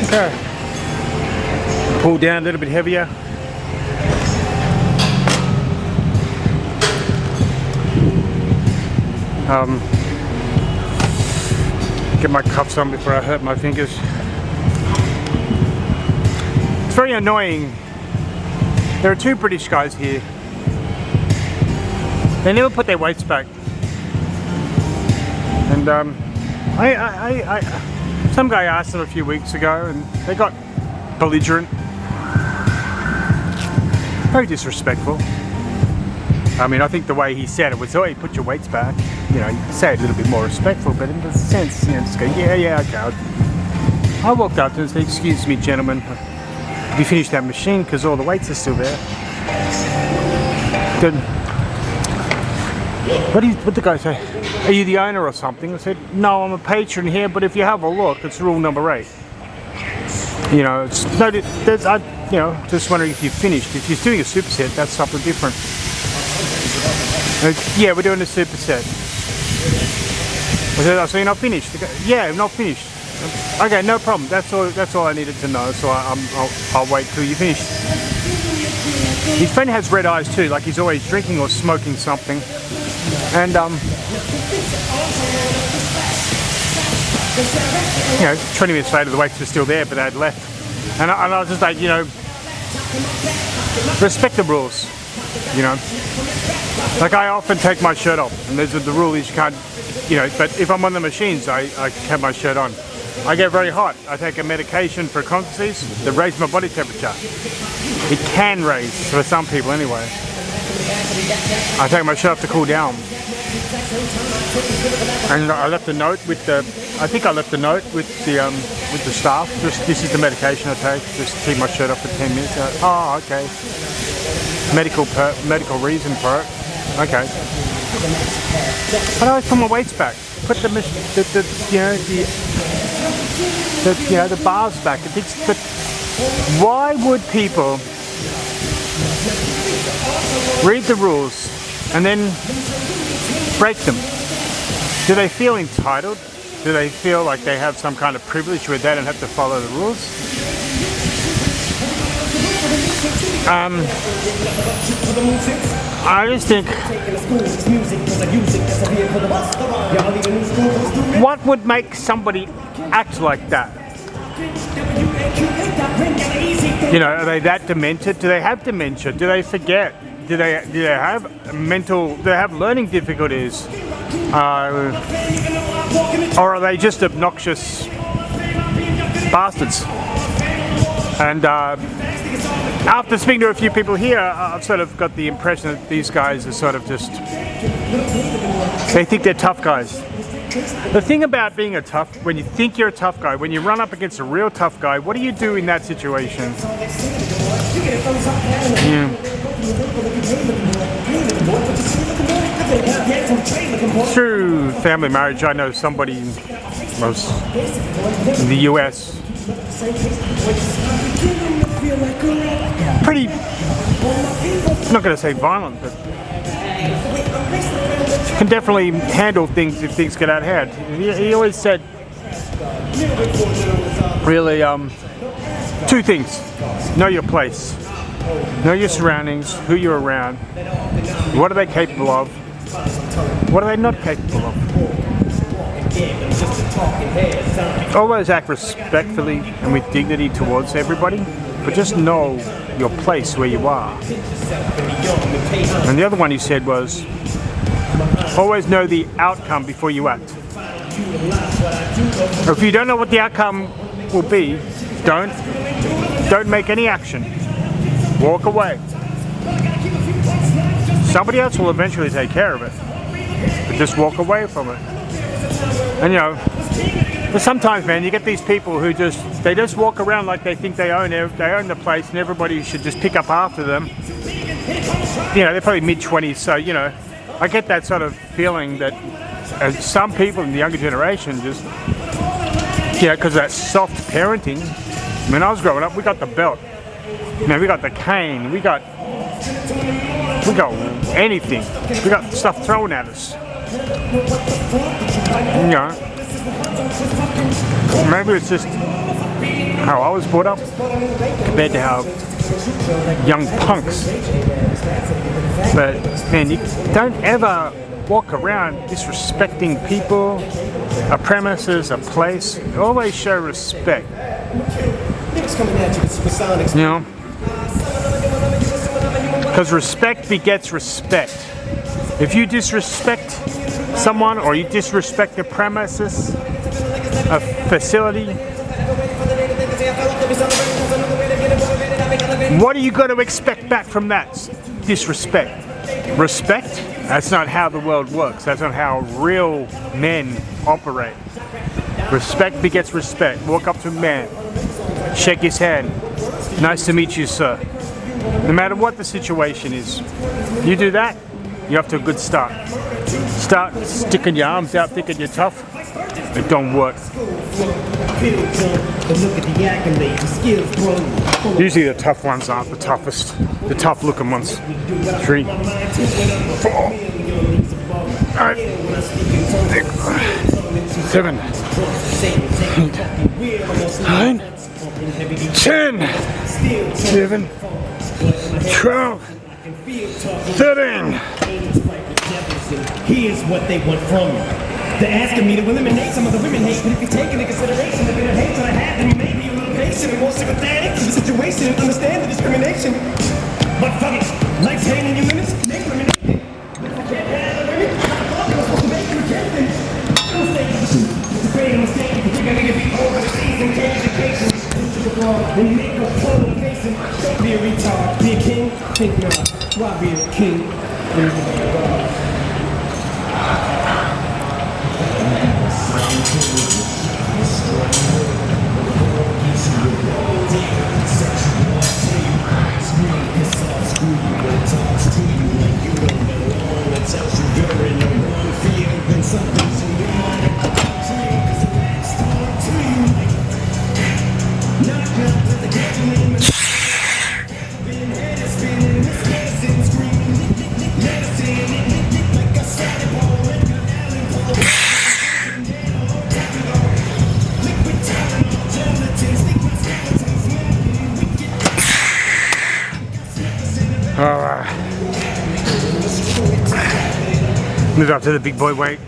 Okay. Pull down a little bit heavier. Get my cuffs on before I hurt my fingers. It's very annoying. There are two British guys here. They never put their weights back. And some guy asked them a few weeks ago and they got belligerent. Very disrespectful. I mean, I think the way he said it was, oh, you put your weights back. You know, you say it a little bit more respectful, but in the sense, you know, just go, yeah, okay. I walked up to him and said, excuse me, gentlemen, have you finished that machine? Because all the weights are still there. Then, what did the guy say? Are you the owner or something? I said, no, I'm a patron here, but if you have a look, it's rule number 8. You know, it's no, you know, just wondering if you finished. If you're doing a superset, that's something different. Yeah, we're doing a superset. I said, oh, so you're not finished? Goes, yeah, I'm not finished. Okay, no problem. That's all I needed to know. So I'll wait till you finish. His friend has red eyes too, like he's always drinking or smoking something. And you know, 20 minutes later the weights were still there, but they'd left. And I was just like, you know, respect the rules. You know, like I often take my shirt off, and there's the rule is you can't, you know, but if I'm on the machines, I have my shirt on. I get very hot. I take a medication for constancies that raise my body temperature. It can raise, for some people anyway. I take my shirt off to cool down. And I left a note with the, I think I left a note with the staff. Just, this is the medication I take. Just keep my shirt off for 10 minutes. Oh, okay. Medical reason for it. Okay. But I always put my weights back. Put the bars back. But why would people read the rules and then break them? Do they feel entitled? Do they feel like they have some kind of privilege where they don't have to follow the rules? I just think, what would make somebody act like that? You know, are they that demented? Do they have dementia? Do they forget? Do they have mental? Do they have learning difficulties? Or are they just obnoxious bastards? And after speaking to a few people here, I've sort of got the impression that these guys are sort of just, they think they're tough guys. The thing about being a tough, when you think you're a tough guy, when you run up against a real tough guy, what do you do in that situation? Yeah. Through family marriage, I know somebody was in the US. Pretty, I'm not going to say violent, but can definitely handle things if things get out of hand. He always said, really, 2 things. Know your place. Know your surroundings, who you're around. What are they capable of? What are they not capable of? Always act respectfully and with dignity towards everybody, but just know your place where you are. And the other one he said was, always know the outcome before you act. Or if you don't know what the outcome will be, don't make any action. Walk away. Somebody else will eventually take care of it, but just walk away from it. And you know, but sometimes, man, you get these people who just walk around like they think they own the place, and everybody should just pick up after them. You know, they're probably mid-20s, so you know, I get that sort of feeling that some people in the younger generation just, you know, because of that soft parenting. When I was growing up, we got the belt. You know, we got the cane. We got anything. We got stuff thrown at us. You know, Maybe it's just how I was brought up compared to how young punks. But man, you don't ever walk around disrespecting people, a premises, a place. Always show respect. You know? Because respect begets respect. If you disrespect someone or you disrespect the premises, a facility, what are you going to expect back from that? Disrespect. Respect? That's not how the world works. That's not how real men operate. Respect begets respect. Walk up to a man, shake his hand. Nice to meet you, sir. No matter what the situation is, you do that, you're off to a good start. Start sticking your arms out, thinking you're tough. It don't work. Usually the tough ones aren't the toughest. The tough looking ones. 3, 4, 8, 7, 8, 9, 10, 11, 12, 13. Here's what they want from you. They're asking me to eliminate some of the women hate, but if you take into consideration the bit of hate that I have, then you may be a little patient and more sympathetic to the situation and understand the discrimination. But fuck it, life's handing you limits, make women hate it. If I can't handle women, I'm supposed to make you reject them. It's a great mistake if you think I need to be over the seas and change education. When you make a total facing, don't be a retard, be a king, think not. Why be a king? Move up to the big boy weight.